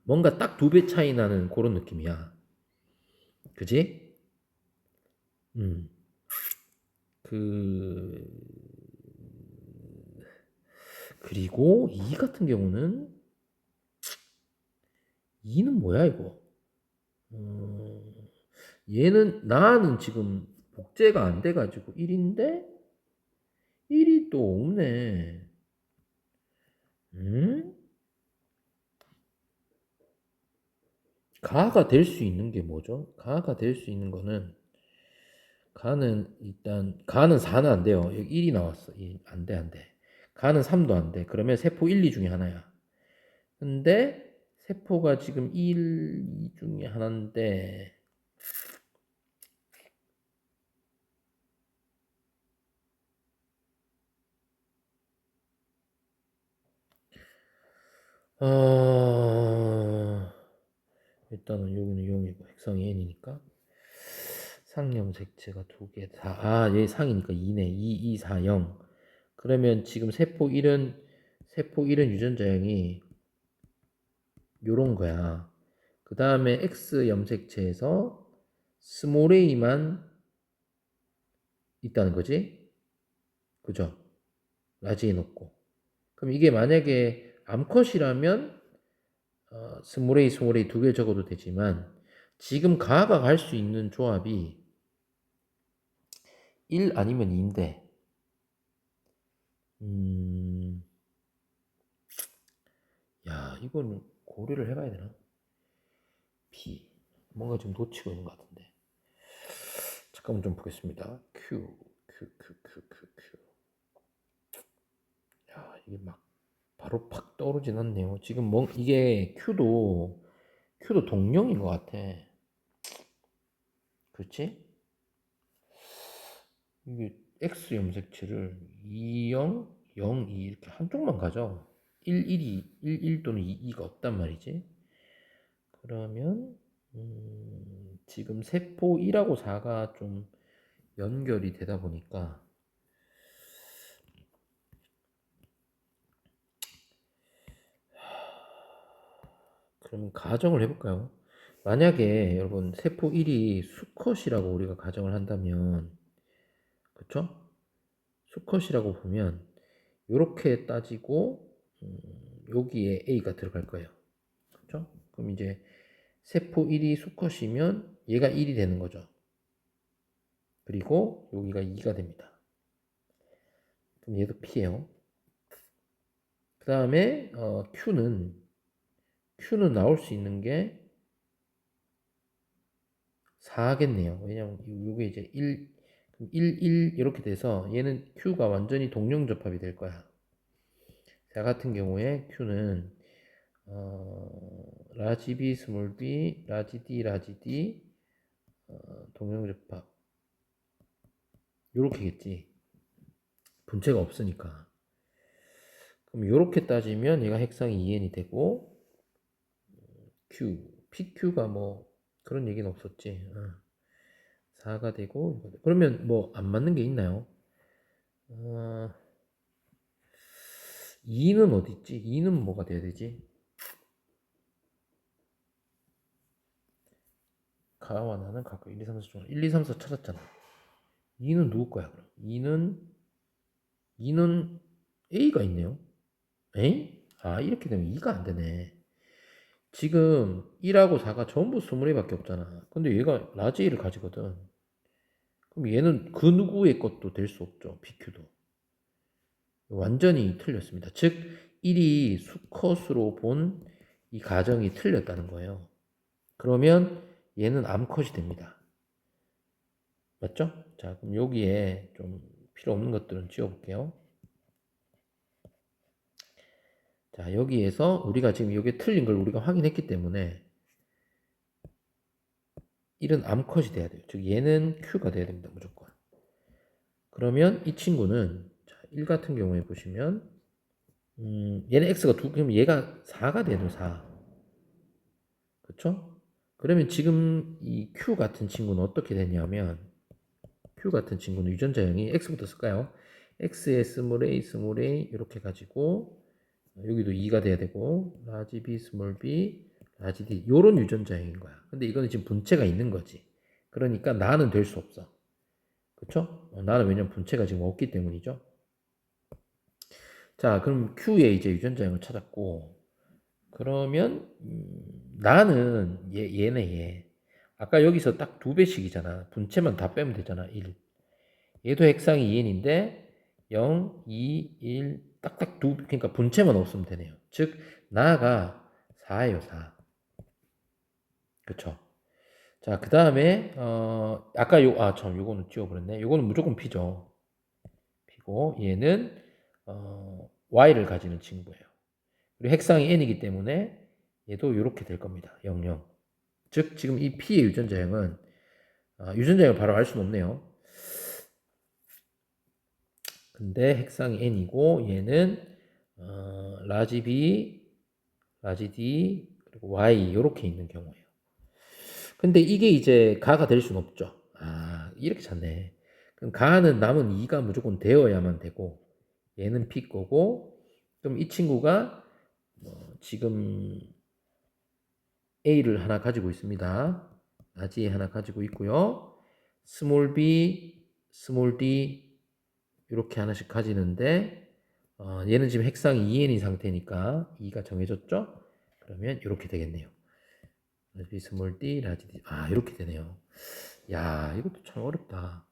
뭔가 딱 2배 차이 나는 그런 느낌이야. 그지? 음. 그 그리고 2 같은 경우는 2는 뭐야 이거? 얘는 나는 지금 복제가 안 돼가지고 1인데 1이 또 없네. 음? 가가 될 수 있는 게 뭐죠? 가가 될 수 있는 거는 가는 일단 가는 4는 안 돼요. 여기 1이 나왔어. 안 돼, 안 돼. 가는 3도 안 돼. 그러면 세포 1, 2 중에 하나야. 근데 세포가 지금 1, 2 중에 하나인데 어... 일단은 여기는 0이고 핵성이 n이니까 상염색체가 두 개, 다. 아, 얘 상이니까 2네. 2, 2, 4, 0. 그러면 지금 세포 1은 유전자형이 요런 거야. 그 다음에 X 염색체에서 스몰 a만 있다는 거지. 그죠? 라지 a 넣고. 그럼 이게 만약에 암컷이라면 스몰 a 두 개 적어도 되지만 지금 가가 갈 수 있는 조합이 1 아니면 2인데 야, 이거는 고려를 해봐야 되나? B. 뭔가 좀 놓치고 있는 것 같은데. 잠깐만 좀 보겠습니다. Q. 야, 이게 막 바로 팍 떠오르진 않네요. 지금 이게 Q도 동령인 것 같아. 그렇지? 이게 X 염색체를 20, 02 이렇게 한쪽만 가져. 1 또는 2가 없단 말이지. 그러면 지금 세포 1하고 4가 좀 연결이 되다 보니까 그러면 가정을 해볼까요? 만약에 여러분 세포 1이 수컷이라고 우리가 가정을 한다면 그쵸? 수컷이라고 보면 이렇게 따지고 여기에 A가 들어갈 거예요. 그쵸? 그럼 이제 세포 1이 수컷이면 얘가 1이 되는 거죠. 그리고 여기가 2가 됩니다. 그럼 얘도 P예요. 그 다음에 Q는 나올 수 있는 게 4겠네요. 왜냐면 이게 이제 1, 1 이렇게 돼서 얘는 Q가 완전히 동룡접합이 될 거야. 자 같은 경우에 Q는 라지 B, 스몰 b, 라지 D, 라지 D 동룡접합 요렇게겠지. 분체가 없으니까. 그럼 요렇게 따지면 얘가 핵상이 2n이 되고 Q, PQ가 뭐 그런 얘기는 없었지. 4가 되고 그러면 뭐 안 맞는 게 있나요? 2는 어디 있지? 2는 뭐가 돼야 되지? 가와 나는 각각 1, 2, 3, 4 중 1, 2, 3, 4 찾았잖아. 2는 누구 거야 그럼? 2는 A가 있네요. 에이? 아 이렇게 되면 2가 안 되네. 지금 1하고 4가 전부 20개밖에 없잖아. 근데 얘가 라지 A를 가지거든. 그럼 얘는 그 누구의 것도 될 수 없죠. BQ도. 완전히 틀렸습니다. 즉 1이 수컷으로 본 이 가정이 틀렸다는 거예요. 그러면 얘는 암컷이 됩니다. 맞죠? 자, 그럼 여기에 좀 필요 없는 것들은 지워볼게요. 자, 여기에서 우리가 지금 이게 틀린 걸 우리가 확인했기 때문에 1은 암컷이 돼야 돼요. 즉 얘는 Q가 돼야 됩니다. 무조건. 그러면 이 친구는 자, 1 같은 경우에 보시면 얘는 X가 그럼 얘가 4가 돼도 4. 그쵸? 그러면 지금 이 Q 같은 친구는 어떻게 되냐면 Q 같은 친구는 유전자형이 X부터 쓸까요? X에 스몰 a 이렇게 가지고 여기도 2가 돼야 되고 라지 B 스몰 b 라지 D 요런 유전자형인 거야. 근데 이거는 지금 분체가 있는 거지. 그러니까 나는 될 수 없어. 그쵸? 나는 왜냐면 분체가 지금 없기 때문이죠. 자, 그럼 Q의 이제 유전자형을 찾았고, 그러면 나는 얘네 얘. 아까 여기서 딱 두 배씩이잖아. 분체만 다 빼면 되잖아. 1. 얘도 핵상이 2n인데 0, 2, 1 딱딱 두 그러니까 분체만 없으면 되네요. 즉 나가 4예요. 4. 그쵸? 자, 그다음에 아까 요거는 지워버렸네. 요거는 무조건 P죠. P고 얘는 Y를 가지는 친구예요. 그리고 핵상이 n이기 때문에 얘도 이렇게 될 겁니다. 0, 0. 즉 지금 이 P의 유전자형은 유전자형을 바로 알 수는 없네요. 근데 핵상이 n이고 얘는 라지 B, 라지 D 그리고 Y 이렇게 있는 경우예요. 근데 이게 이제 가가 될 수는 없죠. 이렇게 찾네. 그럼 가는 남은 2가 무조건 되어야만 되고 얘는 P 거고 그럼 이 친구가 지금 A를 하나 가지고 있습니다. 라지 A 하나 가지고 있고요. 스몰 b, 스몰 d 이렇게 하나씩 가지는데 얘는 지금 핵상이 2n인 상태니까 2가 정해졌죠? 그러면 이렇게 되겠네요. 라지 b, 스몰 d, 라지 d 이렇게 되네요. 야 이것도 참 어렵다.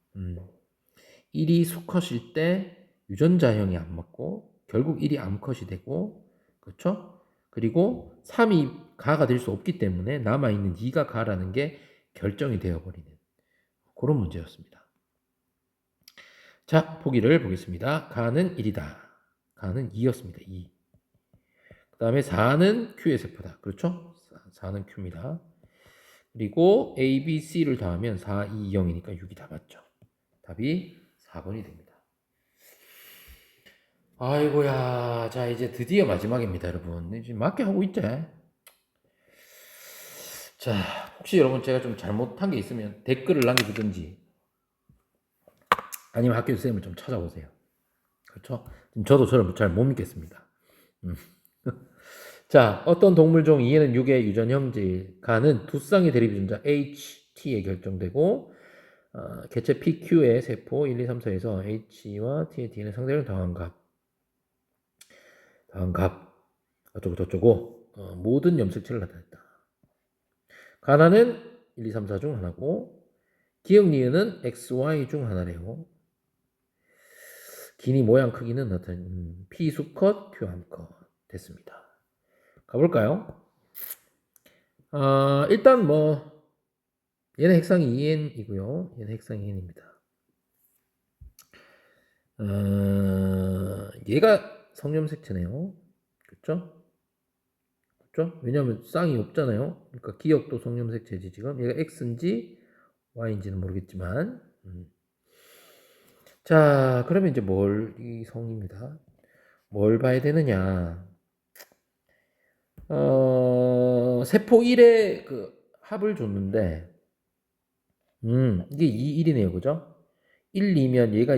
1이 수컷일 때 유전자형이 안 맞고 결국 1이 암컷이 되고 그렇죠? 그리고 3이 가가 될 수 없기 때문에 남아있는 2가 가라는 게 결정이 되어버리는 그런 문제였습니다. 자, 보기를 보겠습니다. 가는 1이다. 가는 2였습니다. 2. 그 다음에 4는 Q의 세포다. 그렇죠? 4는 Q입니다. 그리고 A, B, C를 더하면 4, 2, 0이니까 6이 다 맞죠. 답이 4번이 됩니다. 아이고야. 자, 이제 드디어 마지막입니다, 여러분. 이제 맞게 하고 있지? 자, 혹시 여러분 제가 좀 잘못한 게 있으면 댓글을 남겨주든지 아니면 학교 선생님을 좀 찾아오세요. 그렇죠? 저도 잘 못 믿겠습니다. 자, 어떤 동물종 2에는 6의 유전형질 가는 두 쌍의 대립유전자 HT에 결정되고 개체 PQ의 세포 1, 2, 3, 4에서 H와 T의 DNA 상대를 더한 값 어쩌고 저쩌고 모든 염색체를 나타냈다. 가나는 1, 2, 3, 4 중 하나고 기역 니은은 X, Y 중 하나래요. 기니 모양 크기는 나타낸 P 수컷, Q 암컷 됐습니다. 가볼까요? 일단 얘는 핵상이 2n이고요. 얘는 핵상이 n입니다. 얘가 성염색체네요. 그쵸? 그쵸? 왜냐하면 쌍이 없잖아요. 그러니까 기역도 성염색체지 지금. 얘가 x인지 y인지는 모르겠지만. 자, 그러면 이제 이 성입니다. 뭘 봐야 되느냐? 세포 1의 그 합을 줬는데, 이게 2, 1이네요. 그죠? 1, 2면 얘가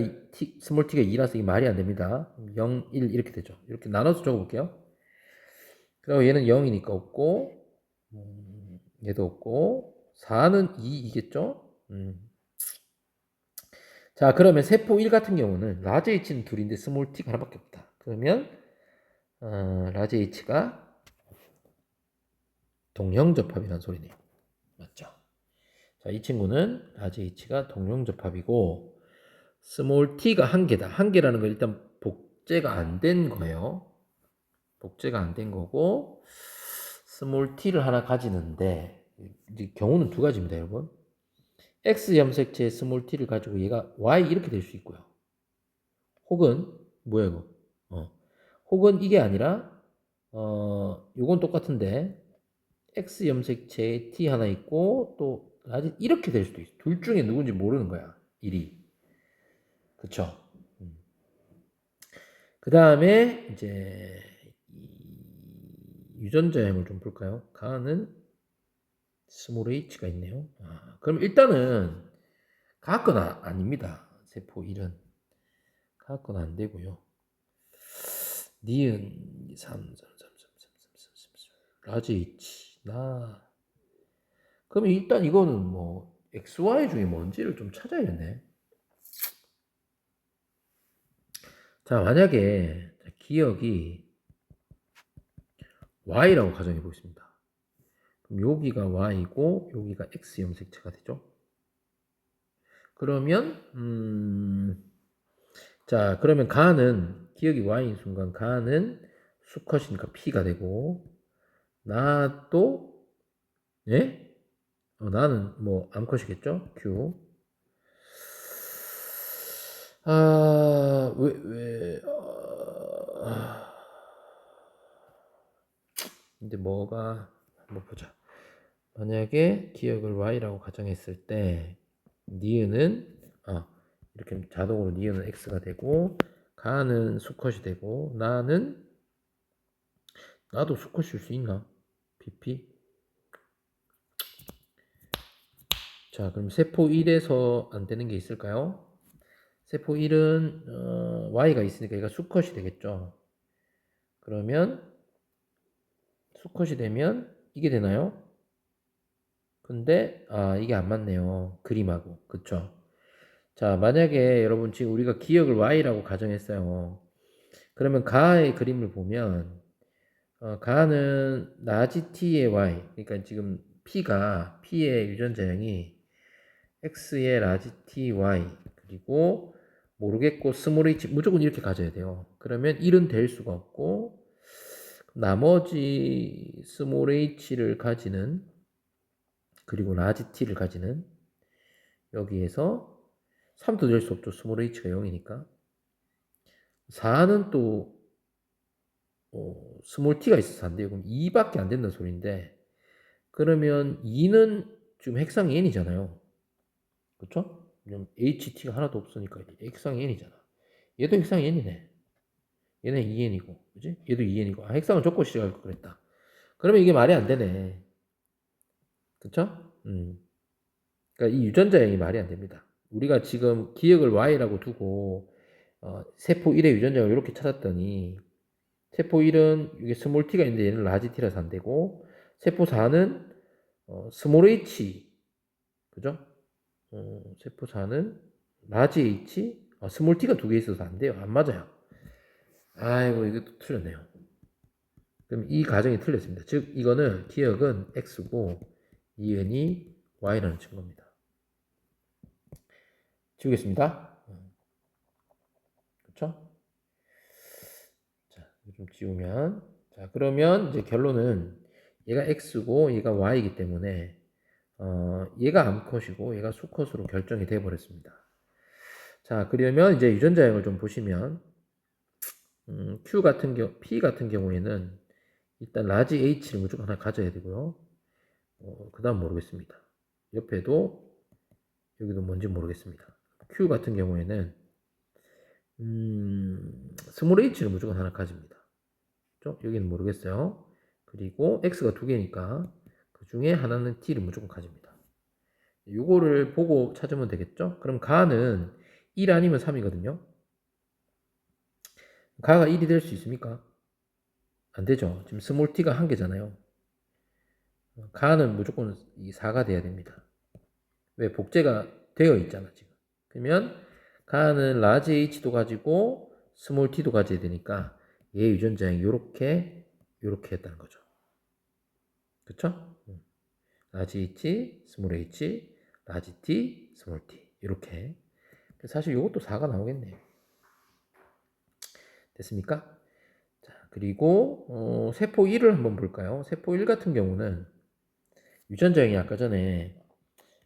스몰 t가 2라서 이게 말이 안 됩니다. 0, 1 이렇게 되죠. 이렇게 나눠서 적어볼게요. 그리고 얘는 0이니까 없고, 얘도 없고, 4는 2이겠죠? 자, 그러면 세포 1 같은 경우는 라지 H는 둘인데 스몰 t가 하나밖에 없다. 그러면 라지 H가 동형접합이라는 소리네요. 맞죠? 자, 이 친구는 라지 H가 동형접합이고 스몰 t가 한 개다. 한 개라는 건 일단 복제가 안 된 거예요. 복제가 안 된 거고 스몰 t를 하나 가지는데 이제 경우는 두 가지입니다, 여러분. X 염색체의 스몰 t를 가지고 얘가 Y 이렇게 될 수 있고요. 혹은 뭐야 이거? 혹은 이게 아니라 요건 똑같은데 X 염색체에 T 하나 있고 또 이렇게 될 수도 있어. 둘 중에 누군지 모르는 거야. 일이. 그쵸? 그 다음에 이제 유전자형을 좀 볼까요? 가는 스몰 h가 있네요. 그럼 일단은 가건 아닙니다. 세포 1은 가건 안 되고요. 니은 3, 3, 3, 3, 3, 3, 3, 3, 라지 H 그러면 일단 이거는 XY 중에 뭔지를 좀 찾아야겠네. 자, 만약에 기억이 Y라고 가정해 보겠습니다. 그럼 여기가 Y고 여기가 X 염색체가 되죠. 그러면 자, 그러면 가는 기억이 Y인 순간 가는 수컷이니까 P가 되고 나도 예? 나는 뭐 암컷이겠죠? Q. 근데 뭐가 한번 보자. 만약에 기억을 Y라고 가정했을 때 니은은 이렇게 자동으로 니은은 X가 되고 가는 수컷이 되고 나도 수컷일 수 있나? PP? 자, 그럼 세포 1에서 안 되는 게 있을까요? 세포 1은 Y가 있으니까 얘가 수컷이 되겠죠. 그러면 수컷이 되면 이게 되나요? 근데 이게 안 맞네요. 그림하고. 그쵸? 자, 만약에 여러분 지금 우리가 기억을 Y라고 가정했어요. 그러면 가의 그림을 보면 가는 라지 T의 Y. 그러니까 지금 P의 유전자형이 X의 라지 T, Y 그리고 모르겠고 스몰 h 무조건 이렇게 가져야 돼요. 그러면 1은 될 수가 없고 나머지 스몰 h를 가지는 그리고 라지 t를 가지는 여기에서 3도 될 수 없죠. 스몰 h가 0이니까 4는 또 스몰 t가 있어서 안 돼요. 그럼 2밖에 안 된다는 소리인데 그러면 2는 지금 핵상이 n이잖아요. 그쵸? HT가 하나도 없으니까 핵상이 n이잖아. 얘도 핵상이 n이네. 얘는 2n이고, 그지? 얘도 2n이고. 핵상을 줬고 시작할 걸 그랬다. 그러면 이게 말이 안 되네. 그쵸? 그러니까 이 유전자형이 말이 안 됩니다. 우리가 지금 기억을 Y라고 두고, 세포 1의 유전자를 이렇게 찾았더니, 세포 1은 이게 스몰 t가 있는데 얘는 라지 t라서 안 되고, 세포 4는 스몰 h, 그죠? 세포 4는 라지 h, 스몰 t가 두 개 있어서 안 돼요. 안 맞아요. 아이고, 이것도 틀렸네요. 그럼 이 가정이 틀렸습니다. 즉 이거는 기억은 x고 이은이 y라는 증거입니다. 지우겠습니다. 그렇죠? 자, 좀 지우면 자 그러면 이제 결론은 얘가 x고 얘가 y이기 때문에 얘가 암컷이고 얘가 수컷으로 결정이 돼 버렸습니다. 자 그러면 이제 유전자형을 좀 보시면 P 같은 경우에는 일단 라지 H를 무조건 하나 가져야 되고요. 그 다음 모르겠습니다. 옆에도 여기도 뭔지 모르겠습니다. Q 같은 경우에는 스몰 h를 무조건 하나 가집니다. 그렇죠? 여기는 모르겠어요. 그리고 x가 두 개니까 그 중에 하나는 t를 무조건 가집니다. 요거를 보고 찾으면 되겠죠? 그럼 가는 1 아니면 3이거든요. 가가 1이 될 수 있습니까? 안 되죠. 지금 스몰 t가 한 개잖아요. 가는 무조건 이 4가 돼야 됩니다. 왜? 복제가 되어 있잖아, 지금. 그러면 가는 라지 h도 가지고 스몰 t도 가져야 되니까 얘 유전자형이 요렇게 했다는 거죠. 그쵸? 라지 h, 스몰 h, 라지 t, 스몰 t 이렇게 사실 이것도 4가 나오겠네요. 됐습니까? 자, 그리고 세포 1을 한번 볼까요? 세포 1 같은 경우는 유전자형이 아까 전에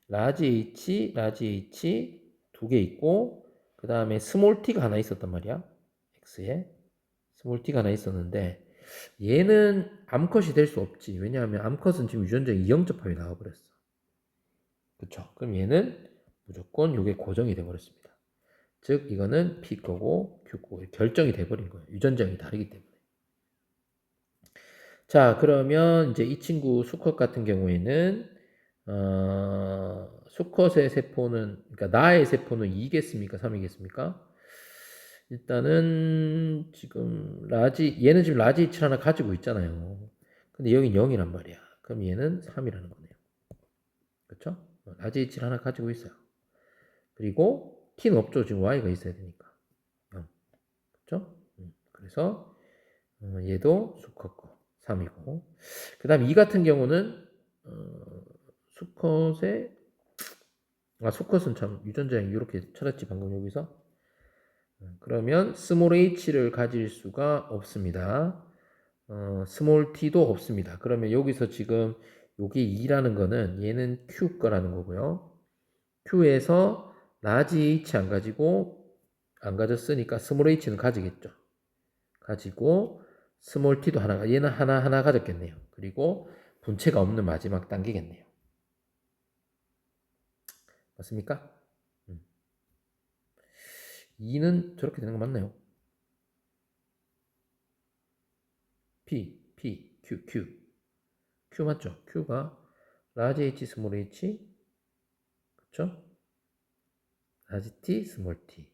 라지 H 두 개 있고 그 다음에 스몰 t가 하나 있었단 말이야. X에 스몰 t가 하나 있었는데 얘는 암컷이 될 수 없지. 왜냐하면 암컷은 지금 유전자에 이영접합이 나와버렸어. 그쵸? 그럼 얘는 무조건 이게 고정이 돼버렸습니다. 즉 이거는 P 거고 Q 거고 결정이 돼버린 거예요. 유전자형이 다르기 때문에. 자 그러면 이제 이 친구 수컷 같은 경우에는 수컷의 세포는 그러니까 나의 세포는 2겠습니까? 3이겠습니까? 일단은 지금 얘는 지금 라지 H를 하나 가지고 있잖아요. 근데 여긴 0이란 말이야. 그럼 얘는 3이라는 거네요. 그렇죠? 라지 h를 하나 가지고 있어요. 그리고 t는 없죠. 지금 y가 있어야 되니까 0. 그렇죠? 그래서 얘도 수컷 거 3이고, 그 다음 2 같은 경우는 수컷의 수컷은 참 유전자형 이렇게 찾았지 방금 여기서. 그러면 스몰 h를 가질 수가 없습니다. 스몰 t도 없습니다. 그러면 여기서 지금 요게 2라는 거는 얘는 q 거라는 거고요. q에서 라지 h 안 가졌으니까 스몰 h는 가지겠죠. 가지고 스몰 t도 하나, 얘는 하나 가졌겠네요. 그리고 분체가 없는 마지막 단계겠네요. 맞습니까? 2는 저렇게 되는 거 맞나요? Q 맞죠? Q가 라지 H 스몰 H, 그쵸? 라지 T 스몰 T.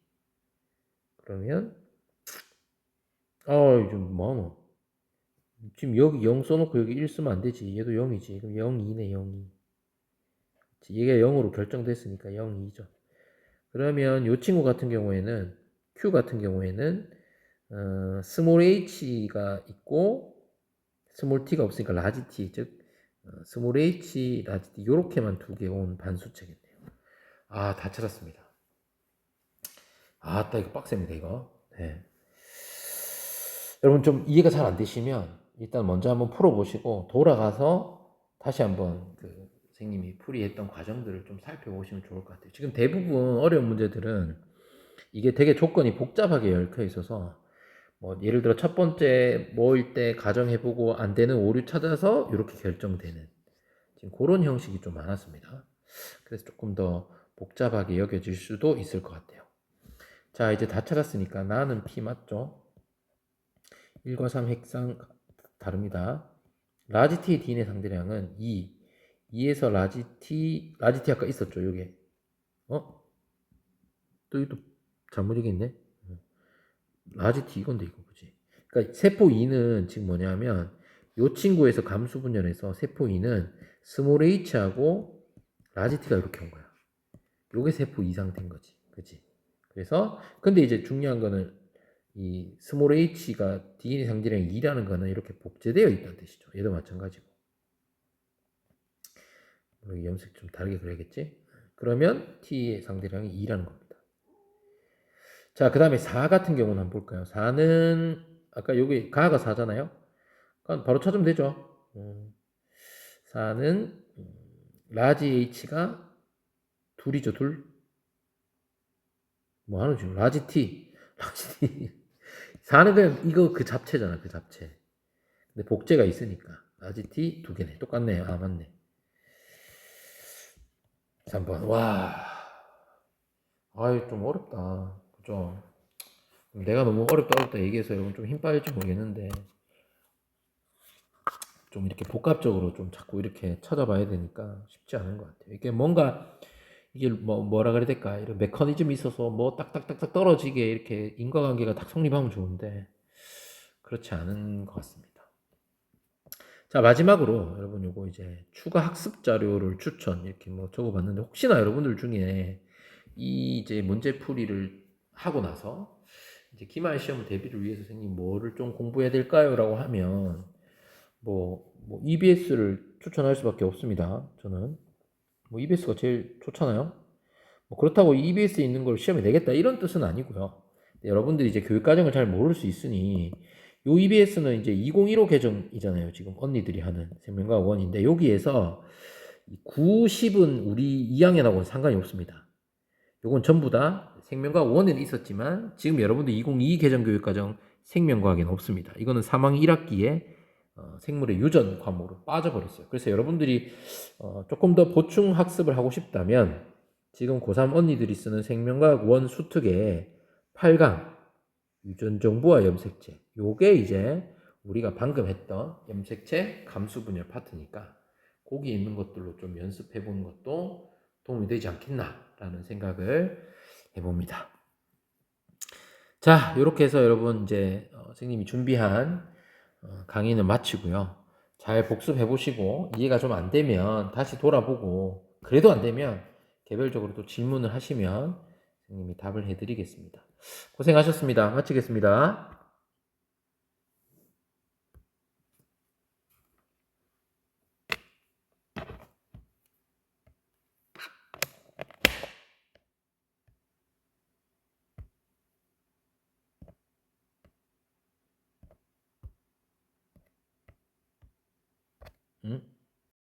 그러면 좀 많아. 지금 여기 0 써놓고 여기 1 쓰면 안 되지. 얘도 0이지. 그럼 0, 2네, 0, 2. 얘가 0으로 결정됐으니까 0, 2죠. 그러면 이 친구 같은 경우에는 Q 같은 경우에는 스몰 h가 있고 스몰 t가 없으니까 라지 t, 즉 스몰 h, 라지 t 요렇게만 두 개 온 반수체겠네요. 다 찾았습니다. 아따 이거 빡셉니다 이거. 네. 여러분 좀 이해가 잘 안 되시면 일단 먼저 한번 풀어보시고 돌아가서 다시 한번 그 선생님이 풀이했던 과정들을 좀 살펴보시면 좋을 것 같아요. 지금 대부분 어려운 문제들은 이게 되게 조건이 복잡하게 얽혀 있어서 뭐 예를 들어 첫 번째 뭐일 때 가정해보고 안 되는 오류 찾아서 이렇게 결정되는 지금 그런 형식이 좀 많았습니다. 그래서 조금 더 복잡하게 여겨질 수도 있을 것 같아요. 자, 이제 다 찾았으니까 나는 P 맞죠? 1과 3 핵상 다릅니다. 라지 T의 D인의 상대량은 2. 2에서 라지 T 아까 있었죠, 요게. 또 이거 잘못 얘기했네. 라지 T 이건데 이거 그지? 그러니까 세포 2는 지금 뭐냐면 요 친구에서 감수 분열해서 세포 2는 스몰 h하고 라지 t가 이렇게 온 거야. 요게 세포 2 상태인 거지. 그지? 그래서 근데 이제 중요한 거는 이 스몰 h가 DNA 상대량 2라는 거는 이렇게 복제되어 있다는 뜻이죠. 얘도 마찬가지고. 여기 염색 좀 다르게 그려야겠지? 그러면 t의 상대량이 2라는 겁니다. 자, 그 다음에 4 같은 경우는 한번 볼까요? 4는 아까 여기 가가 4잖아요. 그럼 바로 찾으면 되죠. 4는 라지 h가 둘이죠, 둘. 뭐 하는 중? 라지 t. 라지 t. 4는 그냥 이거 그 잡채잖아, 그 잡채. 근데 복제가 있으니까. 라지 t 두 개네. 똑같네요. 맞네. 3번. 와. 아유, 좀 어렵다. 그죠? 내가 너무 어렵다 얘기해서 여러분 좀 힘 빠질지 모르겠는데. 좀 이렇게 복합적으로 좀 자꾸 이렇게 찾아봐야 되니까 쉽지 않은 것 같아요. 이게 뭔가 이게 뭐라 그래야 될까? 이런 메커니즘이 있어서 뭐 딱딱딱딱 떨어지게 이렇게 인과관계가 딱 성립하면 좋은데 그렇지 않은 것 같습니다. 자, 마지막으로 여러분 요거 이제 추가 학습 자료를 추천 이렇게 뭐 적어봤는데 혹시나 여러분들 중에 이 이제 문제풀이를 하고 나서 이제 기말 시험 대비를 위해서 선생님 뭐를 좀 공부해야 될까요?라고 하면 뭐 EBS를 추천할 수밖에 없습니다. 저는 뭐 EBS가 제일 좋잖아요. 뭐 그렇다고 EBS에 있는 걸 시험에 내겠다 이런 뜻은 아니고요. 여러분들이 이제 교육 과정을 잘 모를 수 있으니 요 EBS는 이제 2015 개정이잖아요. 지금 언니들이 하는 생명과학 1인데 여기에서 9, 10은 우리 2학년하고는 상관이 없습니다. 요건 전부 다 생명과학 1에는 있었지만 지금 여러분들 2022 개정 교육과정 생명과학에는 없습니다. 이거는 3학년 1학기에 생물의 유전 과목으로 빠져버렸어요. 그래서 여러분들이 조금 더 보충 학습을 하고 싶다면 지금 고3 언니들이 쓰는 생명과학 1 수특의 8강 유전정보와 염색체 요게 이제 우리가 방금 했던 염색체 감수분열 파트니까 거기 있는 것들로 좀 연습해 보는 것도 도움이 되지 않겠나라는 생각을 해봅니다. 자, 이렇게 해서 여러분 이제 선생님이 준비한 강의는 마치고요. 잘 복습해 보시고 이해가 좀 안 되면 다시 돌아보고 그래도 안 되면 개별적으로 또 질문을 하시면 선생님이 답을 해드리겠습니다. 고생하셨습니다. 마치겠습니다. 응?